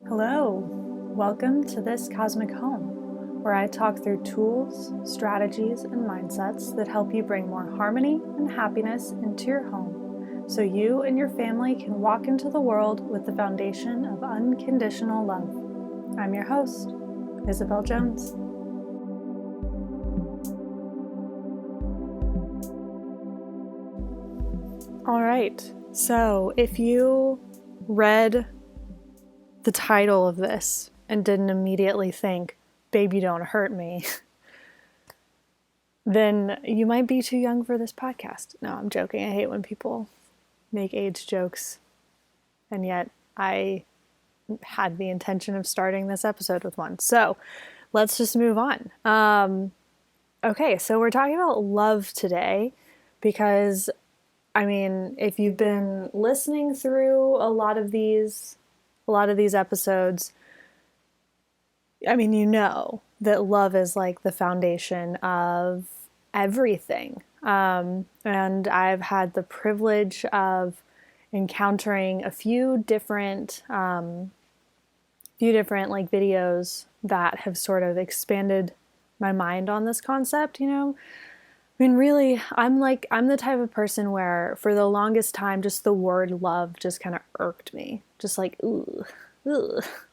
Hello, welcome to this cosmic home, where I talk through tools, strategies, and mindsets that help you bring more harmony and happiness into your home, so you and your family can walk into the world with the foundation of unconditional love. I'm your host, Isabel Jones. All right, so if you read the title of this and didn't immediately think, "Baby, don't hurt me," then you might be too young for this podcast. No, I'm joking. I hate when people make age jokes. And yet I had the intention of starting this episode with one. So let's just move on. Okay, so we're talking about love today because, I mean, if you've been listening through a lot of these episodes, I mean, you know that love is like the foundation of everything. And I've had the privilege of encountering a few different like videos that have sort of expanded my mind on this concept, you know. I mean, really, I'm the type of person where for the longest time, just the word love just kind of irked me. Just like, ooh,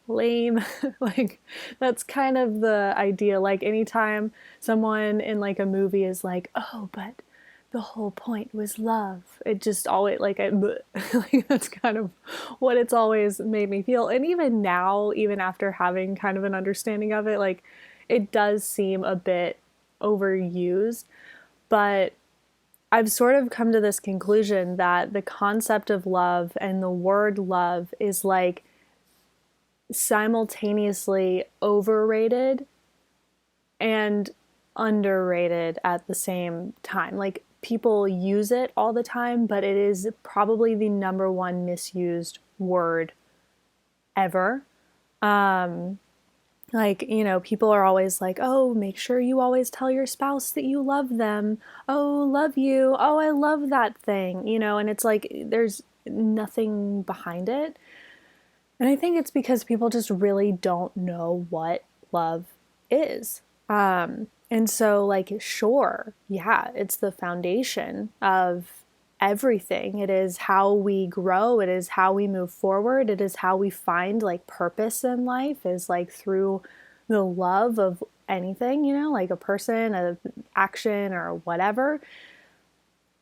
lame. Like, that's kind of the idea. Like, anytime someone in like a movie is like, oh, but the whole point was love, it just always like, like that's kind of what it's always made me feel. And even now, even after having kind of an understanding of it, like, it does seem a bit overused. But I've sort of come to this conclusion that the concept of love and the word love is like simultaneously overrated and underrated at the same time. Like, people use it all the time, but it is probably the number one misused word ever. Like, you know, people are always like, oh, make sure you always tell your spouse that you love them. Oh, love you. Oh, I love that thing, you know, and it's like there's nothing behind it. And I think it's because people just really don't know what love is. And so, like, sure, yeah, it's the foundation of everything. It is how we grow. It is how we move forward. It is how we find like purpose in life, is like through the love of anything, you know, like a person, an action, or whatever.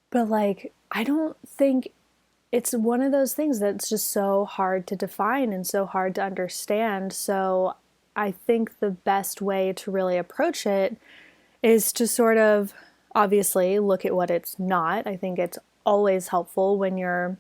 But like, I don't think it's one of those things that's just so hard to define and so hard to understand. So I think the best way to really approach it is to sort of obviously look at what it's not. I think it's always helpful when you're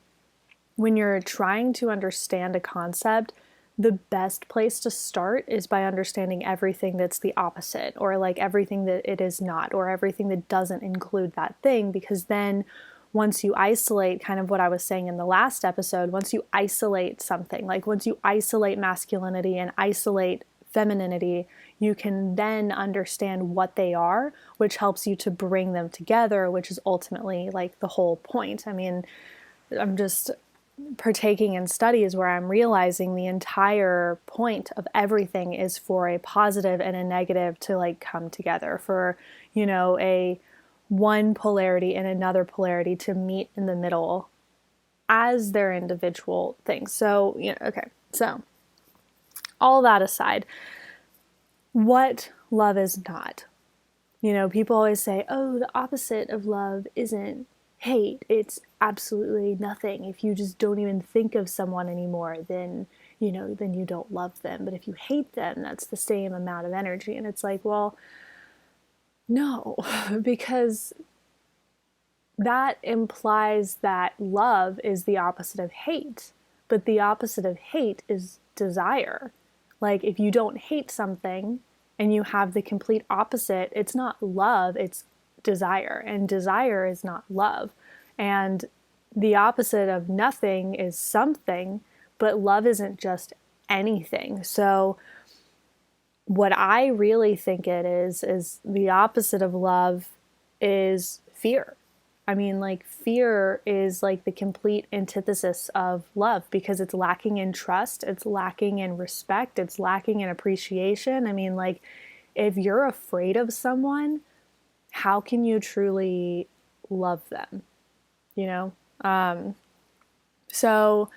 trying to understand a concept. The best place to start is by understanding everything that's the opposite, or like everything that it is not, or everything that doesn't include that thing. Because then once you isolate, kind of what I was saying in the last episode, once you isolate something, like once you isolate masculinity and isolate femininity, you can then understand what they are, which helps you to bring them together, which is ultimately like the whole point. I mean, I'm just partaking in studies where I'm realizing the entire point of everything is for a positive and a negative to like come together, for, you know, a one polarity and another polarity to meet in the middle as their individual things. So, you know, okay. So all that aside, what love is not. You know, people always say, oh, the opposite of love isn't hate. It's absolutely nothing. If you just don't even think of someone anymore, then, you know, then you don't love them. But if you hate them, that's the same amount of energy. And it's like, well, no, because that implies that love is the opposite of hate. But the opposite of hate is desire. Like, if you don't hate something and you have the complete opposite, it's not love, it's desire. And desire is not love. And the opposite of nothing is something, but love isn't just anything. So what I really think it is the opposite of love is fear. I mean, like, fear is like the complete antithesis of love because it's lacking in trust, it's lacking in respect, it's lacking in appreciation. I mean, like, if you're afraid of someone, how can you truly love them? You know? So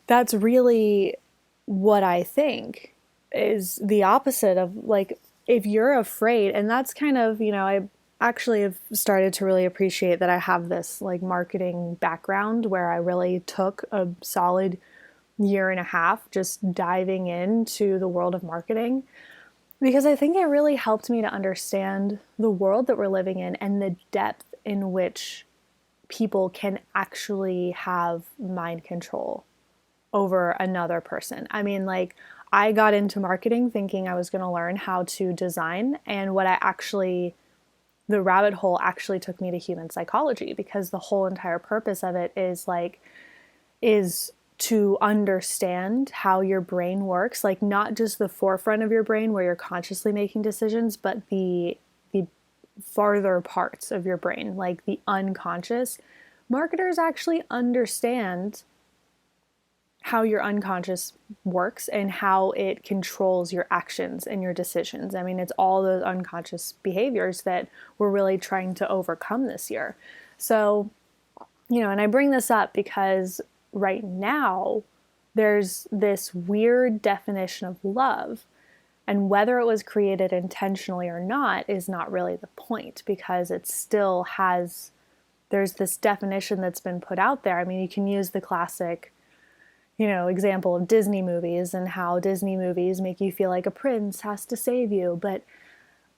that's really what I think is the opposite of like, if you're afraid, and that's kind of, I actually have started to really appreciate that I have this like marketing background where I really took a solid year and a half just diving into the world of marketing because I think it really helped me to understand the world that we're living in and the depth in which people can actually have mind control over another person. I mean, like, I got into marketing thinking I was going to learn how to design, and the rabbit hole actually took me to human psychology because the whole entire purpose of it is to understand how your brain works, like not just the forefront of your brain where you're consciously making decisions, but the farther parts of your brain, like the unconscious. Marketers actually understand how your unconscious works and how it controls your actions and your decisions. I mean, it's all those unconscious behaviors that we're really trying to overcome this year. So, and I bring this up because right now there's this weird definition of love. And whether it was created intentionally or not is not really the point because it still there's this definition that's been put out there. I mean, you can use the classic example of Disney movies and how Disney movies make you feel like a prince has to save you. But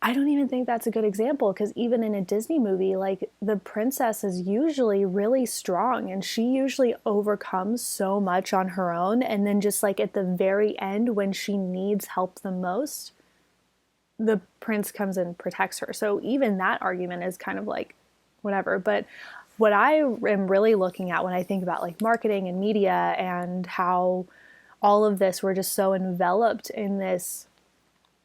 I don't even think that's a good example because even in a Disney movie, like the princess is usually really strong and she usually overcomes so much on her own. And then just like at the very end, when she needs help the most, the prince comes and protects her. So even that argument is kind of like whatever. But what I am really looking at when I think about like marketing and media and how all of this, we're just so enveloped in this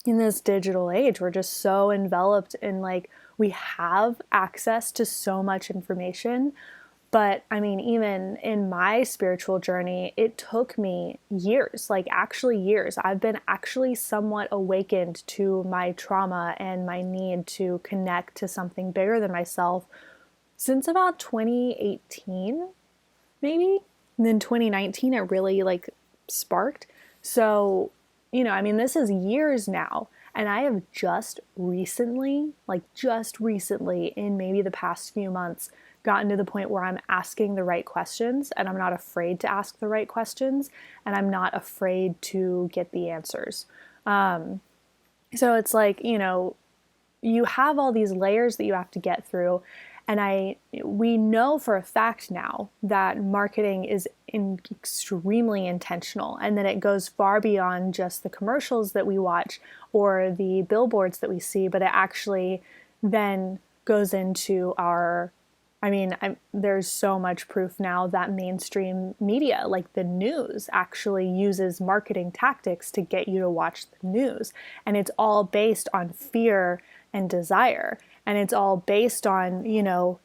digital age. We're just so enveloped in like, we have access to so much information. But I mean, even in my spiritual journey, it took me years, like actually years. I've been actually somewhat awakened to my trauma and my need to connect to something bigger than myself since about 2018, maybe. And then 2019, it really like sparked. So, I mean, this is years now. And I have just recently, in maybe the past few months, gotten to the point where I'm asking the right questions and I'm not afraid to ask the right questions and I'm not afraid to get the answers. So it's like, you have all these layers that you have to get through. And we know for a fact now that marketing is extremely intentional and that it goes far beyond just the commercials that we watch or the billboards that we see, but it actually then goes into there's so much proof now that mainstream media, like the news, actually uses marketing tactics to get you to watch the news. And it's all based on fear and desire. And it's all based on,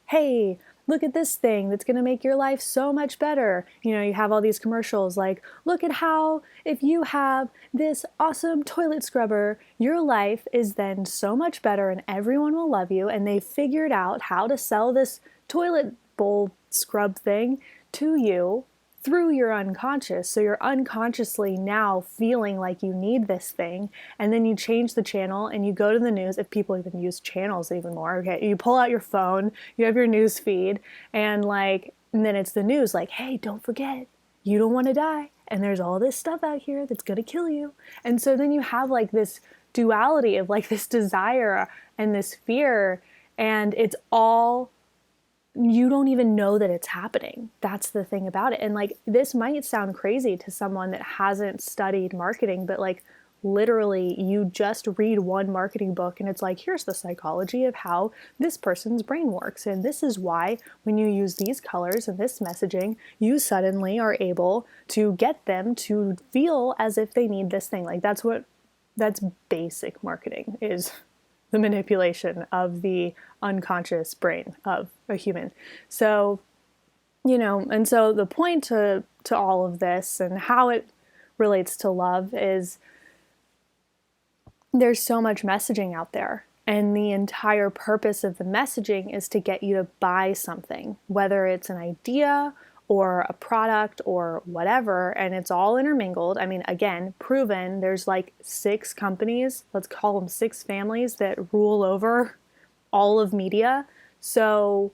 hey, look at this thing that's going to make your life so much better. You have all these commercials like, look at how if you have this awesome toilet scrubber, your life is then so much better and everyone will love you. And they figured out how to sell this toilet bowl scrub thing to you through your unconscious. So you're unconsciously now feeling like you need this thing. And then you change the channel and you go to the news, if people even use channels even more. Okay, you pull out your phone, you have your news feed, and then it's the news like, hey, don't forget, you don't want to die. And there's all this stuff out here that's going to kill you. And so then you have like this duality of like this desire and this fear. And it's all, you don't even know that it's happening. That's the thing about it. And like, this might sound crazy to someone that hasn't studied marketing, but like literally you just read one marketing book and it's like, here's the psychology of how this person's brain works. And this is why when you use these colors and this messaging, you suddenly are able to get them to feel as if they need this thing. Like that's basic marketing is the manipulation of the unconscious brain of a human. So, and so the point to all of this and how it relates to love is there's so much messaging out there. And the entire purpose of the messaging is to get you to buy something, whether it's an idea or a product or whatever, and it's all intermingled. I mean, again, proven, there's like 6 companies, let's call them 6 families that rule over all of media. So,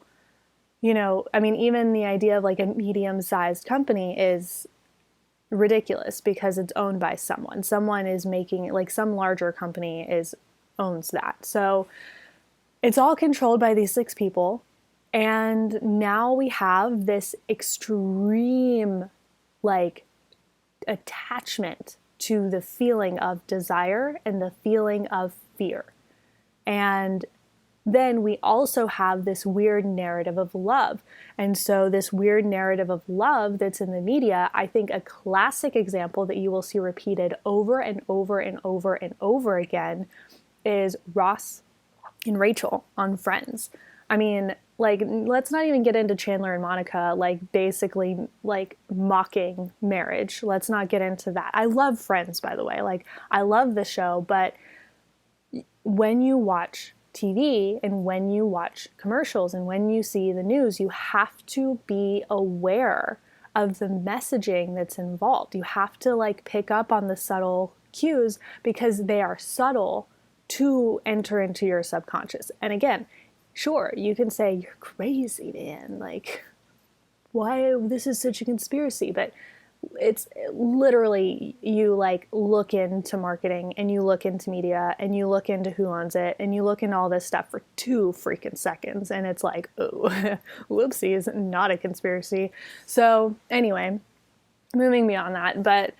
I mean, even the idea of like a medium-sized company is ridiculous because it's owned by someone. Someone is making, like some larger company owns that. So it's all controlled by these 6 people. And now we have this extreme, like, attachment to the feeling of desire and the feeling of fear. And then we also have this weird narrative of love. And so this weird narrative of love that's in the media, I think a classic example that you will see repeated over and over and over and over again is Ross and Rachel on Friends. I mean, like, let's not even get into Chandler and Monica, like, basically, like, mocking marriage. Let's not get into that. I love Friends, by the way. Like, I love the show, but when you watch TV and when you watch commercials and when you see the news, you have to be aware of the messaging that's involved. You have to, like, pick up on the subtle cues because they are subtle to enter into your subconscious. And again, sure, you can say, you're crazy, man. Like, why this is such a conspiracy? But it's literally, you like look into marketing and you look into media and you look into who owns it and you look into all this stuff for 2 freaking seconds. And it's like, oh, whoopsies, not a conspiracy. So anyway, moving beyond that. But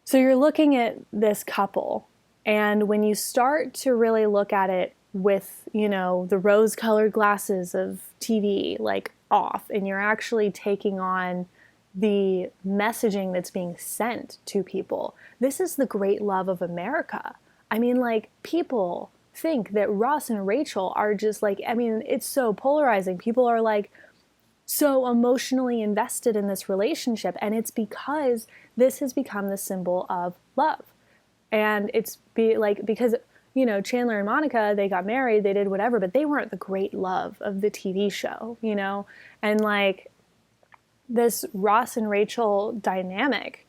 so you're looking at this couple, and when you start to really look at it with, the rose-colored glasses of TV, like, off, and you're actually taking on the messaging that's being sent to people. This is the great love of America. I mean, like, people think that Ross and Rachel are just like, I mean, it's so polarizing. People are like so emotionally invested in this relationship, and it's because this has become the symbol of love. And it's because Chandler and Monica, they got married, they did whatever, but they weren't the great love of the TV show, And like this Ross and Rachel dynamic,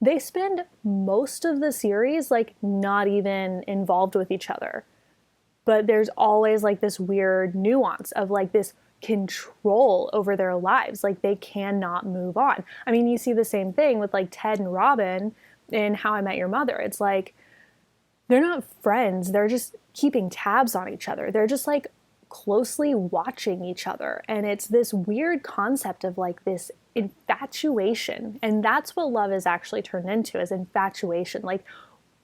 they spend most of the series like not even involved with each other. But there's always like this weird nuance of like this control over their lives. Like they cannot move on. I mean, you see the same thing with like Ted and Robin in How I Met Your Mother. It's like, they're not friends. They're just keeping tabs on each other. They're just like closely watching each other. And it's this weird concept of like this infatuation. And that's what love is actually turned into, is infatuation. Like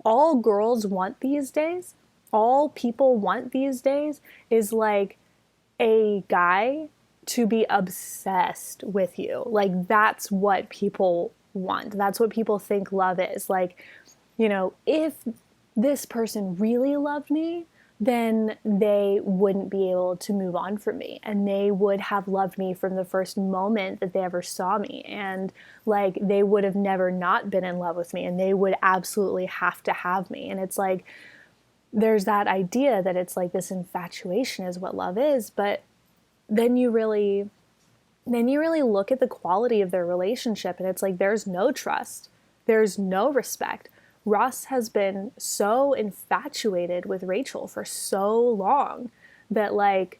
all girls want these days, all people want these days is like a guy to be obsessed with you. Like that's what people want. That's what people think love is. Like, if this person really loved me, then they wouldn't be able to move on from me, and they would have loved me from the first moment that they ever saw me, and like they would have never not been in love with me, and they would absolutely have to have me. And it's like there's that idea that it's like this infatuation is what love is, but then you really look at the quality of their relationship, and it's like there's no trust, there's no respect. Ross has been so infatuated with Rachel for so long that like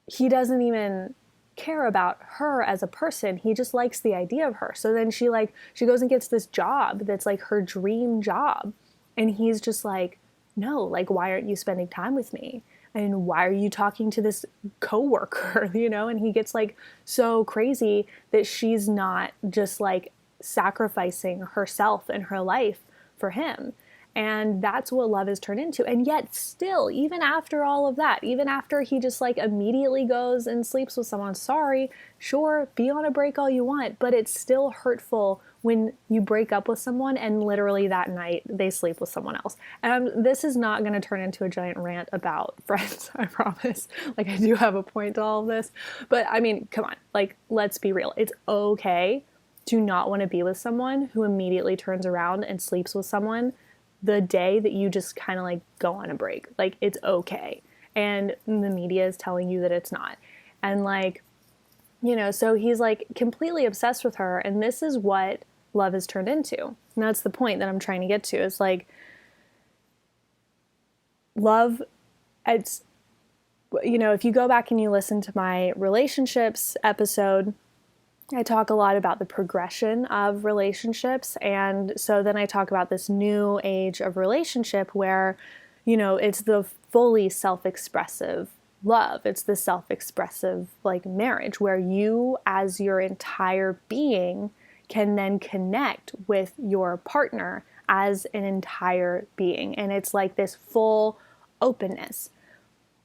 he doesn't even care about her as a person. He just likes the idea of her. So then she goes and gets this job that's like her dream job. And he's just like, no, like, why aren't you spending time with me? And why are you talking to this coworker, And he gets like so crazy that she's not just like sacrificing herself and her life for him. And that's what love is turned into. And yet still, even after all of that, even after he just like immediately goes and sleeps with someone, sorry, sure, be on a break all you want, but it's still hurtful when you break up with someone and literally that night they sleep with someone else. And this is not going to turn into a giant rant about Friends, I promise. Like, I do have a point to all of this. But I mean, come on, like, let's be real. It's okay to not want to be with someone who immediately turns around and sleeps with someone the day that you just kind of like go on a break. Like, it's okay. And the media is telling you that it's not. And like, you know, so he's like completely obsessed with her. And this is what love is turned into. And that's the point that I'm trying to get to. Is like, love, it's, you know, if you go back and you listen to my relationships episode, I talk a lot about the progression of relationships. And so then I talk about this new age of relationship where, you know, it's the fully self-expressive love. It's the self-expressive like marriage where you as your entire being can then connect with your partner as an entire being. And it's like this full openness.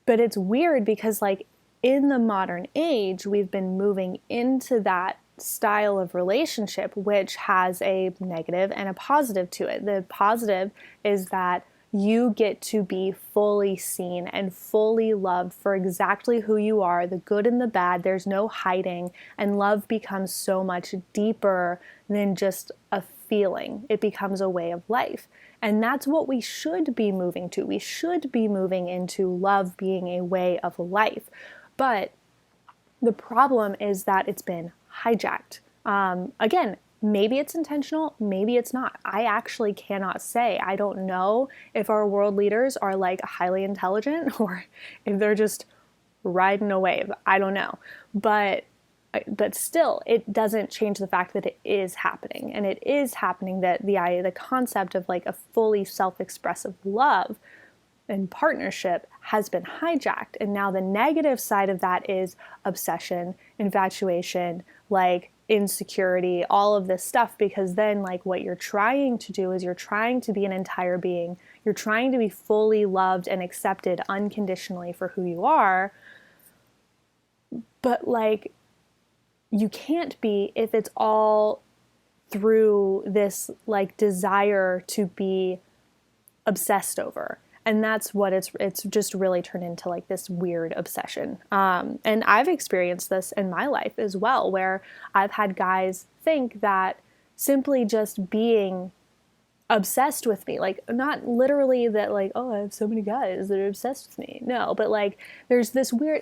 But it's weird because like in the modern age, we've been moving into that style of relationship, which has a negative and a positive to it. The positive is that you get to be fully seen and fully loved for exactly who you are, the good and the bad. There's no hiding, and love becomes so much deeper than just a feeling. It becomes a way of life. And that's what we should be moving to. We should be moving into love being a way of life. But the problem is that it's been hijacked. Again, maybe it's intentional, maybe it's not. I actually cannot say. I don't know if our world leaders are like highly intelligent or if they're just riding a wave. I don't know. But still, it doesn't change the fact that it is happening. And it is happening that the concept of like a fully self-expressive love and partnership has been hijacked. And now the negative side of that is obsession, infatuation, like insecurity, all of this stuff, because then like what you're trying to do is you're trying to be an entire being. You're trying to be fully loved and accepted unconditionally for who you are. But like, you can't be if it's all through this like desire to be obsessed over. And that's what it's just really turned into like this weird obsession. And I've experienced this in my life as well, where I've had guys think that simply just being obsessed with me, like not literally that like, oh, I have so many guys that are obsessed with me. No, but like there's this weird,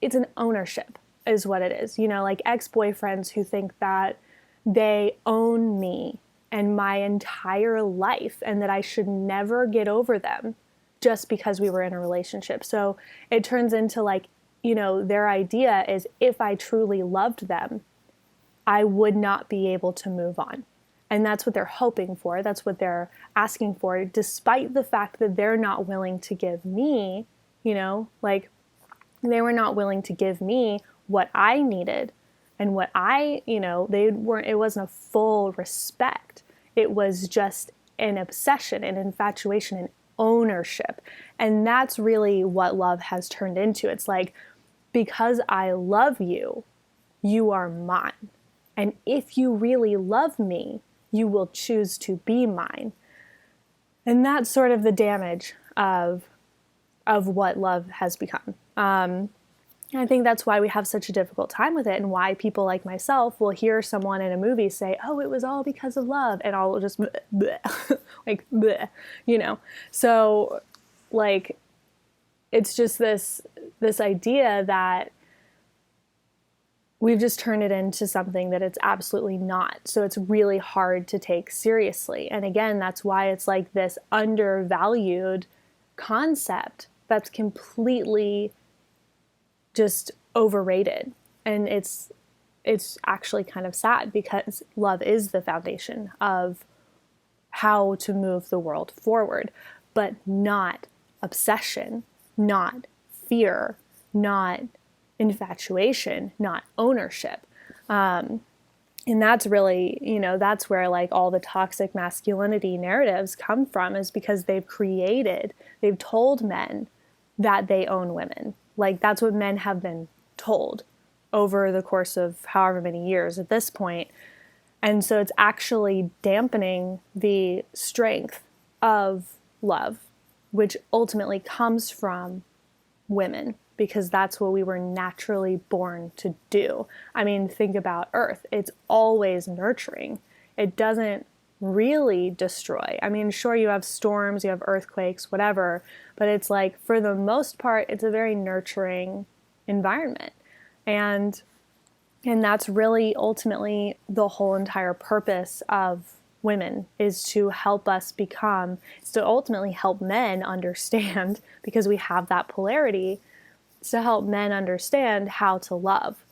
it's an ownership is what it is. You know, like ex-boyfriends who think that they own me and my entire life and that I should never get over them just because we were in a relationship. So it turns into like, you know, their idea is if I truly loved them, I would not be able to move on. And that's what they're hoping for. That's what they're asking for, despite the fact that they're not willing to give me, you know, like they were not willing to give me what I needed and what I, you know, it wasn't a full respect. It was just an obsession, an infatuation, an ownership. And that's really what love has turned into. It's like, because I love you, you are mine. And if you really love me, you will choose to be mine. And that's sort of the damage of what love has become. And I think that's why we have such a difficult time with it, and why people like myself will hear someone in a movie say, oh, it was all because of love, and I'll just bleh, bleh, like, bleh, you know? So like, it's just this idea that we've just turned it into something that it's absolutely not. So it's really hard to take seriously. And again, that's why it's like this undervalued concept that's completely just overrated. And it's actually kind of sad, because love is the foundation of how to move the world forward, but not obsession, not fear, not infatuation, not ownership. And that's really, that's where like all the toxic masculinity narratives come from, is because they've told men that they own women. Like that's what men have been told over the course of however many years at this point. And so it's actually dampening the strength of love, which ultimately comes from women, because that's what we were naturally born to do. I mean, think about Earth. It's always nurturing. It doesn't really destroy. I mean, sure, you have storms, you have earthquakes, whatever, but it's like, for the most part, it's a very nurturing environment. And that's really ultimately the whole entire purpose of women, is to help us become, is to ultimately help men understand, because we have that polarity, to help men understand how to love.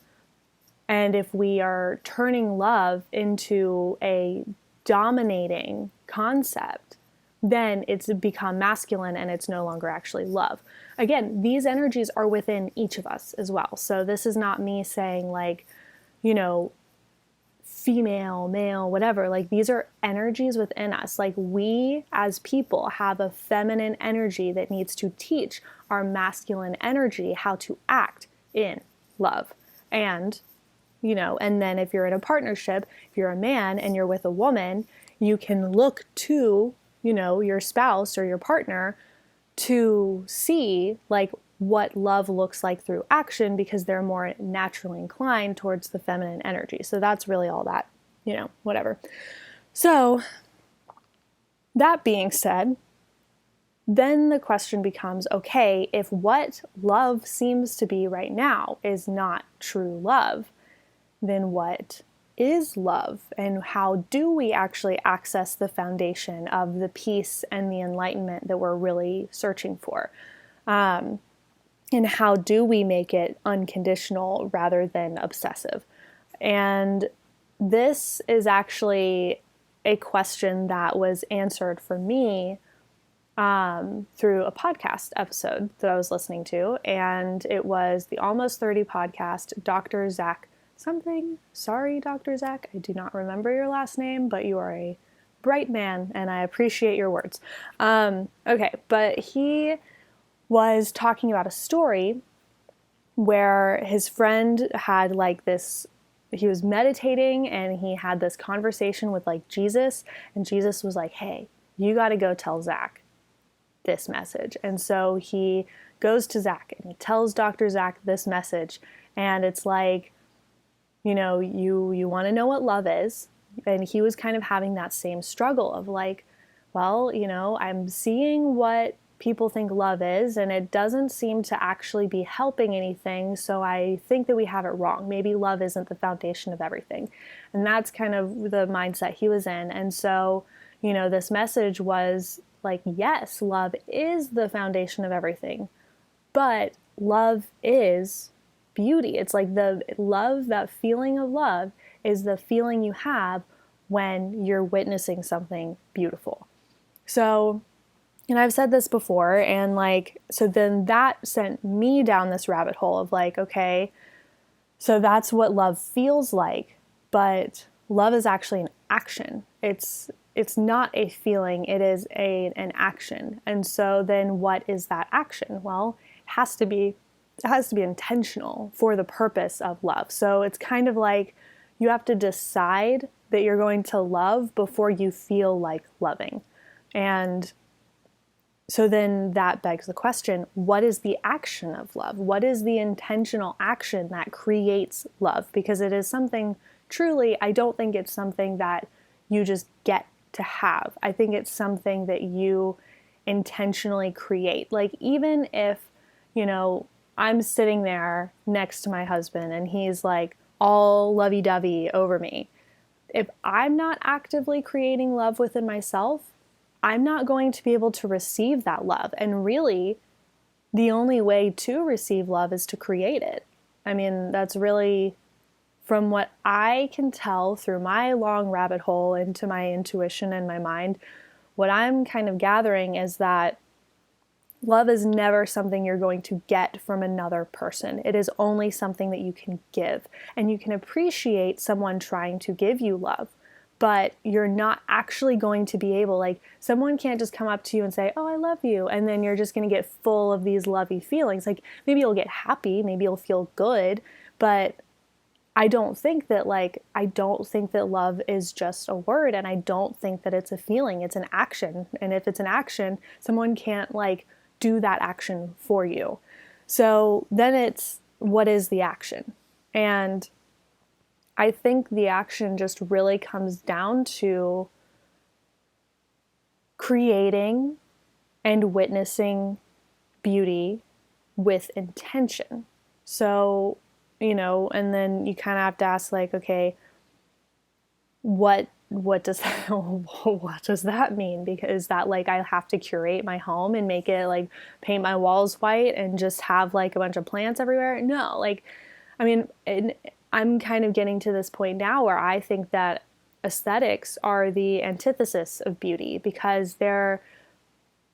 And if we are turning love into a dominating concept, then it's become masculine and it's no longer actually love. Again, these energies are within each of us as well. So this is not me saying like, female, male, whatever. Like these are energies within us. Like we as people have a feminine energy that needs to teach our masculine energy how to act in love. And, and then if you're in a partnership, if you're a man and you're with a woman, you can look to, your spouse or your partner to see like what love looks like through action, because they're more naturally inclined towards the feminine energy. So that's really all that, whatever. So that being said, then the question becomes, okay, if what love seems to be right now is not true love, then what is love? And how do we actually access the foundation of the peace and the enlightenment that we're really searching for? And how do we make it unconditional rather than obsessive? And this is actually a question that was answered for me through a podcast episode that I was listening to. And it was the Almost 30 podcast, Dr. Zach something. Sorry, Dr. Zach, I do not remember your last name, but you are a bright man and I appreciate your words. Okay, but he was talking about a story where his friend had like this, he was meditating and he had this conversation with like Jesus, and Jesus was like, hey, you got to go tell Zach this message. And so he goes to Zach and he tells Dr. Zach this message, and it's like, you want to know what love is. And he was kind of having that same struggle of like, well, I'm seeing what people think love is, and it doesn't seem to actually be helping anything, so I think that we have it wrong. Maybe love isn't the foundation of everything. And that's kind of the mindset he was in. And so, this message was like, yes, love is the foundation of everything, but love is beauty. It's like the love, that feeling of love is the feeling you have when you're witnessing something beautiful. So, and I've said this before, and like, so then that sent me down this rabbit hole of like, okay, so that's what love feels like, but love is actually an action. It's not a feeling, it is an action. And so then what is that action? Well, it has to be intentional for the purpose of love. So it's kind of like you have to decide that you're going to love before you feel like loving. And so then that begs the question, what is the action of love? What is the intentional action that creates love? Because it is something truly, I don't think it's something that you just get to have. I think it's something that you intentionally create. Like even if, I'm sitting there next to my husband and he's like all lovey-dovey over me. If I'm not actively creating love within myself, I'm not going to be able to receive that love. And really, the only way to receive love is to create it. I mean, that's really, from what I can tell through my long rabbit hole into my intuition and my mind, what I'm kind of gathering is that Love is never something you're going to get from another person. It is only something that you can give. And you can appreciate someone trying to give you love, but you're not actually going to be able, like, someone can't just come up to you and say, oh, I love you, and then you're just going to get full of these lovey feelings. Like, maybe you'll get happy, maybe you'll feel good, but I don't think that love is just a word, and I don't think that it's a feeling. It's an action. And if it's an action, someone can't like do that action for you. So then it's, what is the action? And I think the action just really comes down to creating and witnessing beauty with intention. So, and then you kind of have to ask, like, okay, what does that, what does that mean? Because that, like, I have to curate my home and make it, like, paint my walls white and just have like a bunch of plants everywhere? No, like, I mean, I'm kind of getting to this point now where I think that aesthetics are the antithesis of beauty, because they're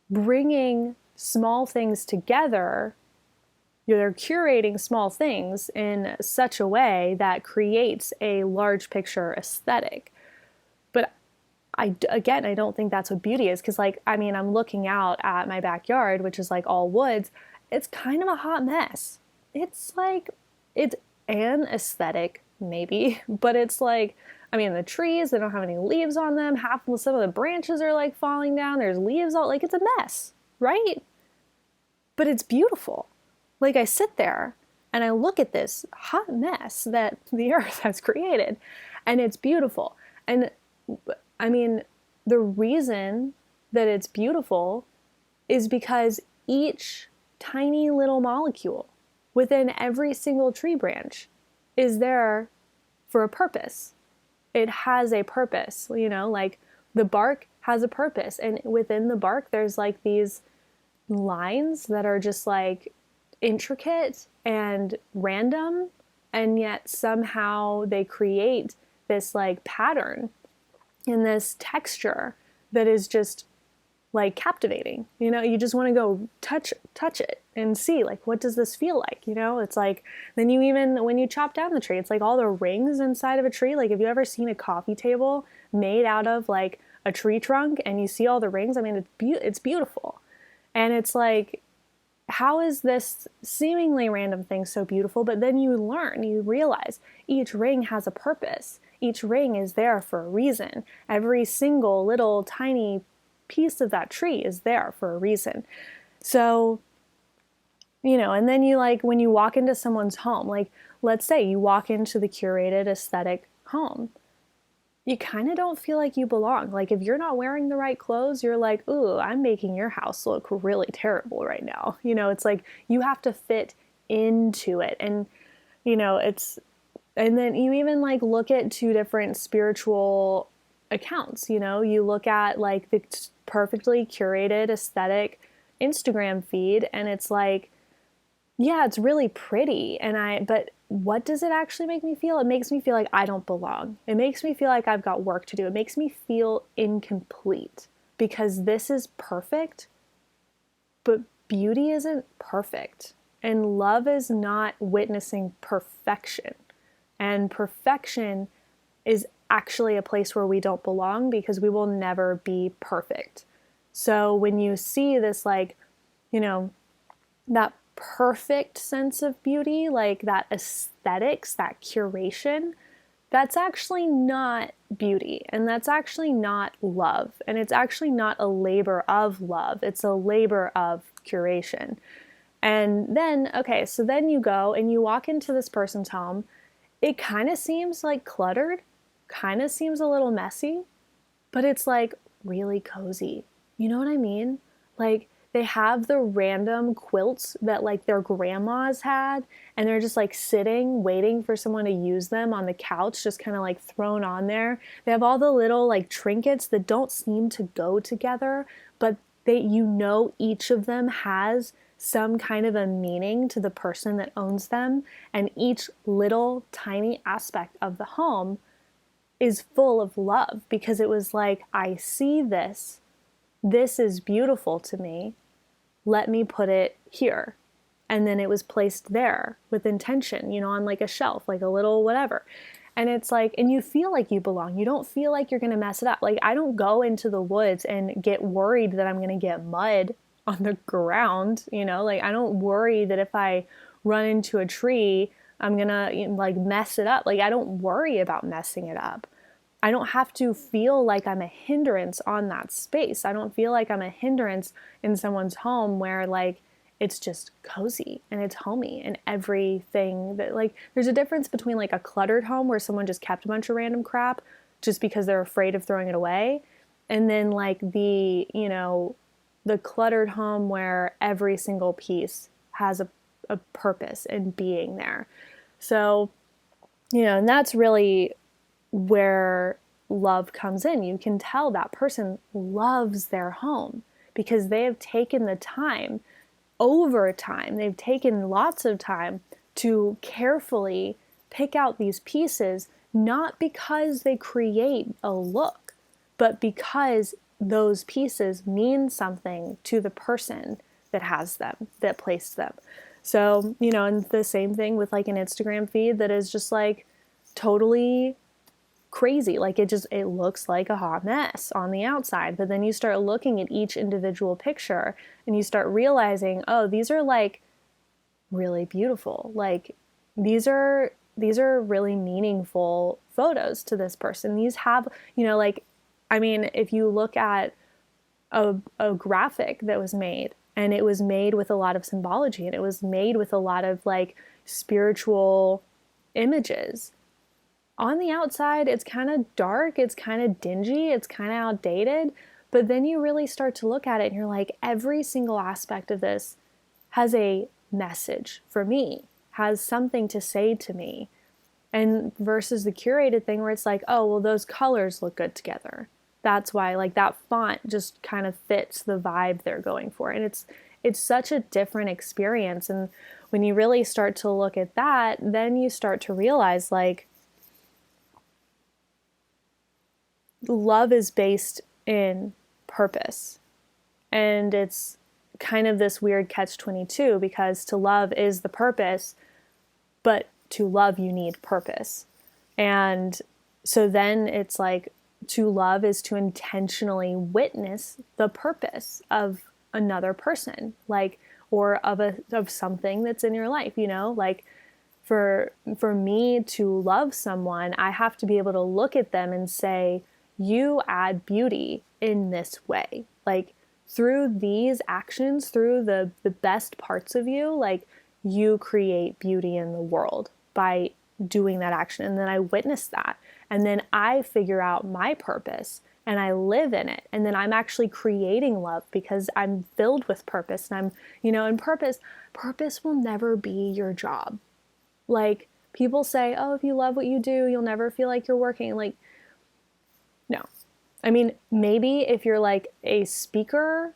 bringing small things together. They're curating small things in such a way that creates a large picture aesthetic. But I don't think that's what beauty is, because, like, I mean, I'm looking out at my backyard, which is like all woods. It's kind of a hot mess. It's like, it's an aesthetic, maybe, but it's like, I mean, the trees, they don't have any leaves on them. Some of the branches are like falling down. There's leaves all, like, it's a mess, right? But it's beautiful. Like, I sit there and I look at this hot mess that the earth has created, and it's beautiful. And I mean, the reason that it's beautiful is because each tiny little molecule within every single tree branch is there for a purpose. It has a purpose, like the bark has a purpose. And within the bark, there's like these lines that are just like intricate and random, and yet somehow they create this like pattern in this texture that is just like captivating. You just want to go touch it and see, like, what does this feel like? It's like, then you, even when you chop down the tree, it's like all the rings inside of a tree. Like, have you ever seen a coffee table made out of like a tree trunk and you see all the rings? I mean, it's beautiful. And it's like, how is this seemingly random thing so beautiful? But then you realize each ring has a purpose. Each ring is there for a reason. Every single little tiny piece of that tree is there for a reason. So, and then you, like, when you walk into someone's home, like, let's say you walk into the curated aesthetic home, you kind of don't feel like you belong. Like, if you're not wearing the right clothes, you're like, ooh, I'm making your house look really terrible right now. It's like you have to fit into it. And, and then you even like look at two different spiritual accounts. You look at like the perfectly curated aesthetic Instagram feed, and it's like, yeah, it's really pretty. But what does it actually make me feel? It makes me feel like I don't belong. It makes me feel like I've got work to do. It makes me feel incomplete, because this is perfect, but beauty isn't perfect. And love is not witnessing perfection. And perfection is actually a place where we don't belong, because we will never be perfect. So when you see this, like, that perfect sense of beauty, like that aesthetics, that curation, that's actually not beauty, and that's actually not love, and it's actually not a labor of love. It's a labor of curation. And then, okay, so then you go and you walk into this person's home. It kind of seems like cluttered, kind of seems a little messy, but it's like really cozy. You know what I mean? Like, they have the random quilts that like their grandmas had, and they're just like sitting, waiting for someone to use them on the couch, just kind of like thrown on there. They have all the little like trinkets that don't seem to go together, but each of them has some kind of a meaning to the person that owns them. And each little tiny aspect of the home is full of love, because it was like, I see this. This is beautiful to me. let me put it here. And then it was placed there with intention, on like a shelf, like a little whatever. And it's like, and you feel like you belong. You don't feel like you're going to mess it up. Like, I don't go into the woods and get worried that I'm going to get mud on the ground, like I don't worry that if I run into a tree, I'm going to like mess it up. Like, I don't worry about messing it up. I don't have to feel like I'm a hindrance on that space. I don't feel like I'm a hindrance in someone's home where like it's just cozy and it's homey and everything that like there's a difference between like a cluttered home where someone just kept a bunch of random crap just because they're afraid of throwing it away, and then like the cluttered home where every single piece has a purpose and being there. So, and that's really where love comes in. You can tell that person loves their home because they have taken the time, over time, they've taken lots of time to carefully pick out these pieces, not because they create a look, but because those pieces mean something to the person that has them, that placed them. So, and the same thing with like an Instagram feed that is just like totally crazy. Like it looks like a hot mess on the outside, but then you start looking at each individual picture and you start realizing, oh, these are like really beautiful. Like these are really meaningful photos to this person. These have, like, I mean, if you look at a graphic that was made, and it was made with a lot of symbology, and it was made with a lot of like spiritual images. On the outside, it's kind of dark, it's kind of dingy, it's kind of outdated, but then you really start to look at it and you're like, every single aspect of this has a message for me, has something to say to me. And versus the curated thing where it's like, oh, well, those colors look good together. That's why, like, that font just kind of fits the vibe they're going for. And it's such a different experience. And when you really start to look at that, then you start to realize, like, love is based in purpose. And it's kind of this weird catch-22 because to love is the purpose, but to love you need purpose. And so then it's like, to love is to intentionally witness the purpose of another person, like, or of something that's in your life, like for me to love someone, I have to be able to look at them and say, you add beauty in this way. Like through these actions, through the best parts of you, like you create beauty in the world by doing that action. And then I witness that. And then I figure out my purpose and I live in it. And then I'm actually creating love because I'm filled with purpose. And I'm, and purpose will never be your job. Like people say, oh, if you love what you do, you'll never feel like you're working. Like, no. I mean, maybe if you're like a speaker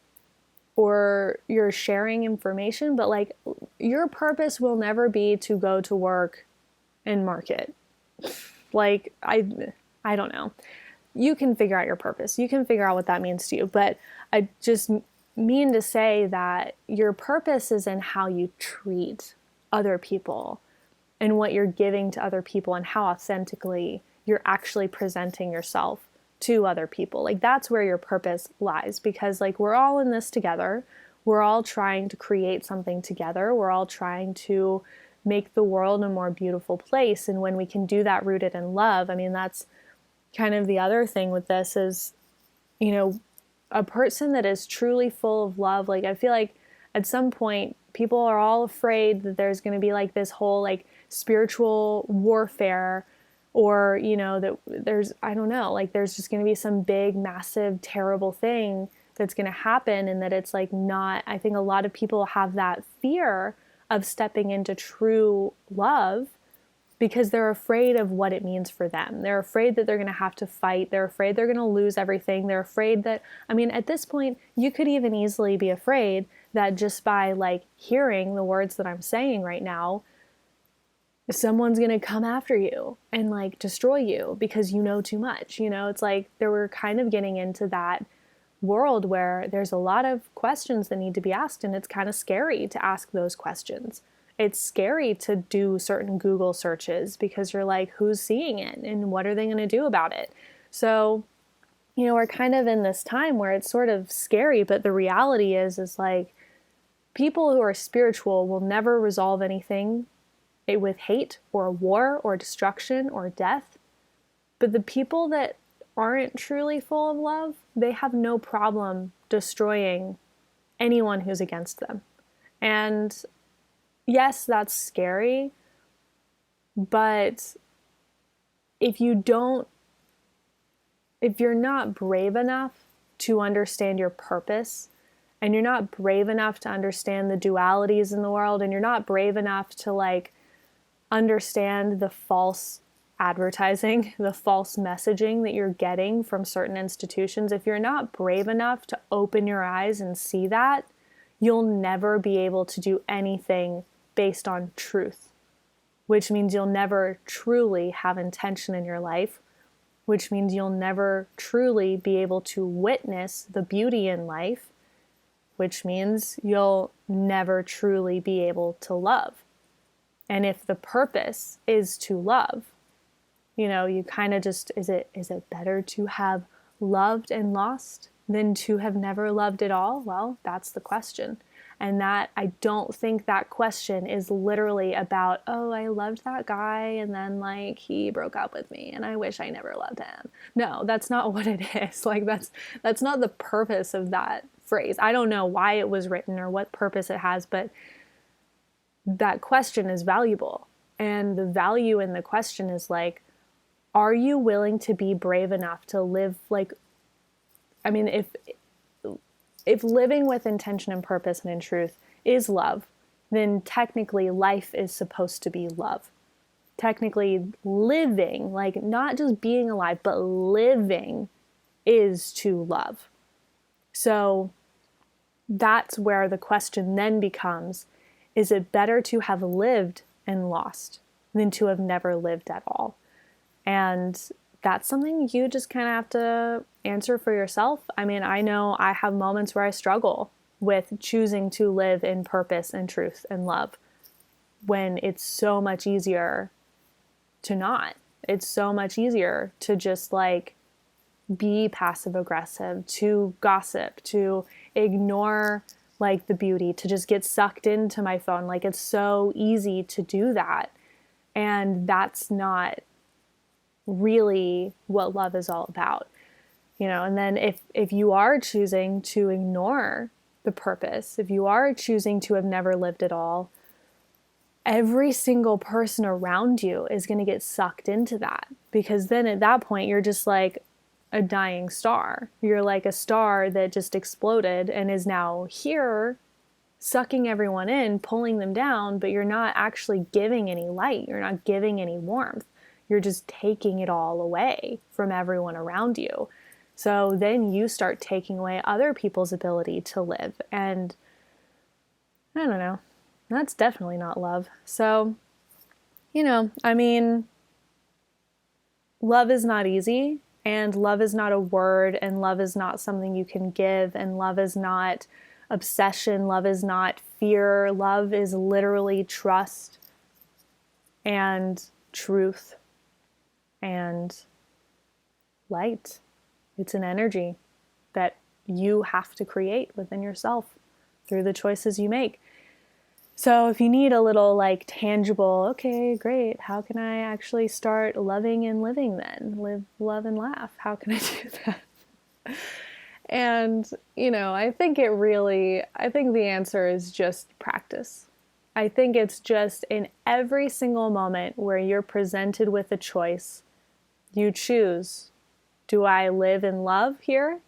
or you're sharing information, but like your purpose will never be to go to work and market. Like, I don't know. You can figure out your purpose. You can figure out what that means to you. But I just mean to say that your purpose is in how you treat other people and what you're giving to other people and how authentically you're actually presenting yourself to other people. Like that's where your purpose lies, because like we're all in this together. We're all trying to create something together. We're all trying to make the world a more beautiful place. And when we can do that rooted in love, I mean, that's kind of the other thing with this is, a person that is truly full of love. Like I feel like at some point people are all afraid that there's going to be like this whole like spiritual warfare, or, that there's, I don't know, like there's just going to be some big, massive, terrible thing that's going to happen. And that it's like not, I think a lot of people have that fear of stepping into true love because they're afraid of what it means for them. They're afraid that they're going to have to fight. They're afraid they're going to lose everything. They're afraid that, I mean, at this point, you could even easily be afraid that just by like hearing the words that I'm saying right now, someone's going to come after you and like destroy you because you know too much. It's like they were kind of getting into that world where there's a lot of questions that need to be asked, and it's kind of scary to ask those questions. It's scary to do certain Google searches because you're like, who's seeing it and what are they going to do about it? So, we're kind of in this time where it's sort of scary, but the reality is like, people who are spiritual will never resolve anything with hate or war or destruction or death. But the people that aren't truly full of love, they have no problem destroying anyone who's against them. And yes, that's scary, but if you're not brave enough to understand your purpose, and you're not brave enough to understand the dualities in the world, and you're not brave enough to like understand the false advertising, the false messaging that you're getting from certain institutions, if you're not brave enough to open your eyes and see that, you'll never be able to do anything based on truth, which means you'll never truly have intention in your life, which means you'll never truly be able to witness the beauty in life, which means you'll never truly be able to love. And if the purpose is to love, you kind of just, is it better to have loved and lost than to have never loved at all? Well, that's the question. And that, I don't think that question is literally about, oh, I loved that guy and then like he broke up with me and I wish I never loved him. No, that's not what it is. Like that's not the purpose of that phrase. I don't know why it was written or what purpose it has, but that question is valuable. And the value in the question is like, are you willing to be brave enough to live like, I mean, if living with intention and purpose and in truth is love, then technically life is supposed to be love. Technically living, like not just being alive, but living is to love. So that's where the question then becomes, is it better to have lived and lost than to have never lived at all? And that's something you just kind of have to answer for yourself. I mean, I know I have moments where I struggle with choosing to live in purpose and truth and love when it's so much easier to not. It's so much easier to just like be passive aggressive, to gossip, to ignore like the beauty, to just get sucked into my phone. Like it's so easy to do that. And that's not really what love is all about. And then if you are choosing to ignore the purpose, if you are choosing to have never lived at all, every single person around you is going to get sucked into that, because then at that point you're just like a dying star. You're like a star that just exploded and is now here sucking everyone in, pulling them down, but you're not actually giving any light. You're not giving any warmth. You're just taking it all away from everyone around you. So then you start taking away other people's ability to live. And I don't know, that's definitely not love. So, I mean, love is not easy, and love is not a word, and love is not something you can give, and love is not obsession, love is not fear. Love is literally trust and truth and light. It's an energy that you have to create within yourself through the choices you make. So if you need a little like tangible, okay, great, how can I actually start loving and living then? Live, love, and laugh. How can I do that? And, I think the answer is just practice. I think it's just in every single moment where you're presented with a choice, you choose, do I live in love here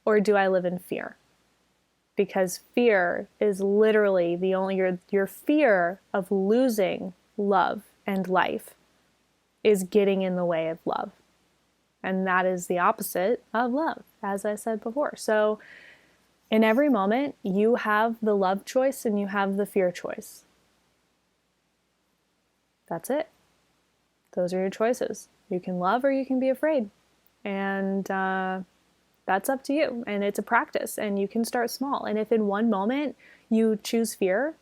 or do I live in fear? Because fear is literally your fear of losing love and life is getting in the way of love. And that is the opposite of love, as I said before. So in every moment, you have the love choice and you have the fear choice. That's it. Those are your choices. You can love or you can be afraid. And That's up to you. And it's a practice, and you can start small. And if in one moment you choose fear,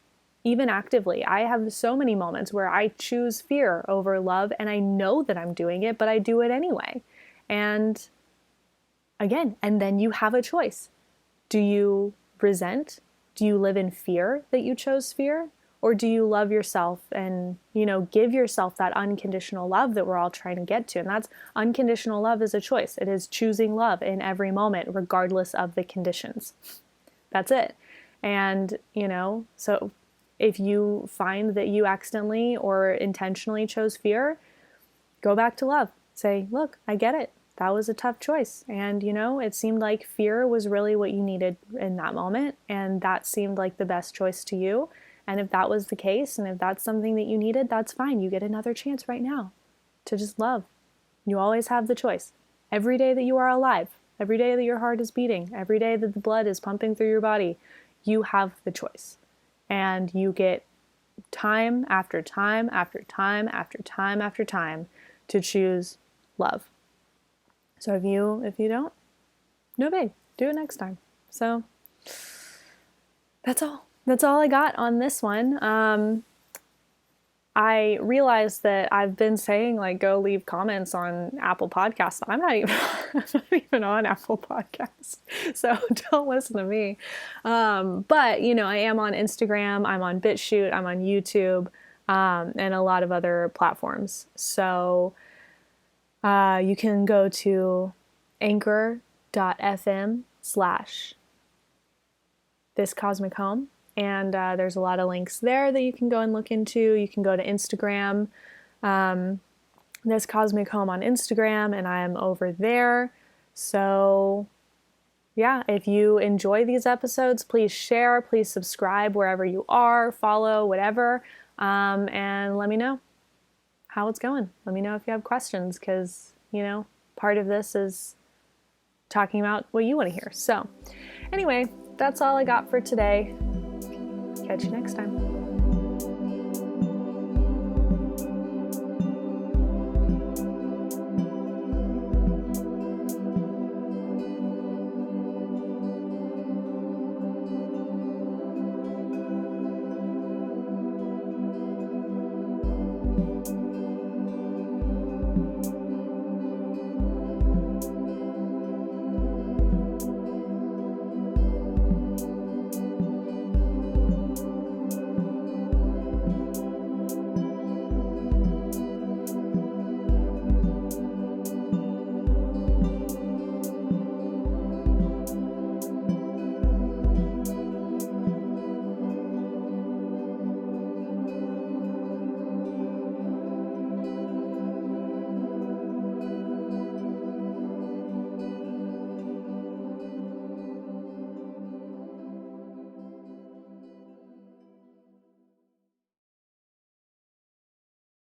even actively, I have so many moments where I choose fear over love, and I know that I'm doing it, but I do it anyway. And again, and then you have a choice. Do you resent? Do you live in fear that you chose fear? Or do you love yourself and, give yourself that unconditional love that we're all trying to get to? And that's unconditional love is a choice. It is choosing love in every moment, regardless of the conditions. That's it. And, so if you find that you accidentally or intentionally chose fear, go back to love. Say, look, I get it. That was a tough choice. And, it seemed like fear was really what you needed in that moment. And that seemed like the best choice to you. And if that was the case, and if that's something that you needed, that's fine. You get another chance right now to just love. You always have the choice. Every day that you are alive, every day that your heart is beating, every day that the blood is pumping through your body, you have the choice. And you get time after time after time after time after time to choose love. So if you don't, no big, do it next time. So that's all. That's all I got on this one. I realized that I've been saying go leave comments on Apple Podcasts. I'm not even on Apple Podcasts, so don't listen to me. But I am on Instagram. I'm on BitChute. I'm on YouTube, and a lot of other platforms. So you can go to anchor.fm/thiscosmichome. And there's a lot of links there that you can go and look into. You can go to Instagram, This Cosmic Home on Instagram, and I am over there. So yeah, if you enjoy these episodes, please share, please subscribe wherever you are, follow, whatever, and let me know how it's going. Let me know if you have questions, because, part of this is talking about what you want to hear. So anyway, that's all I got for today. Catch you next time.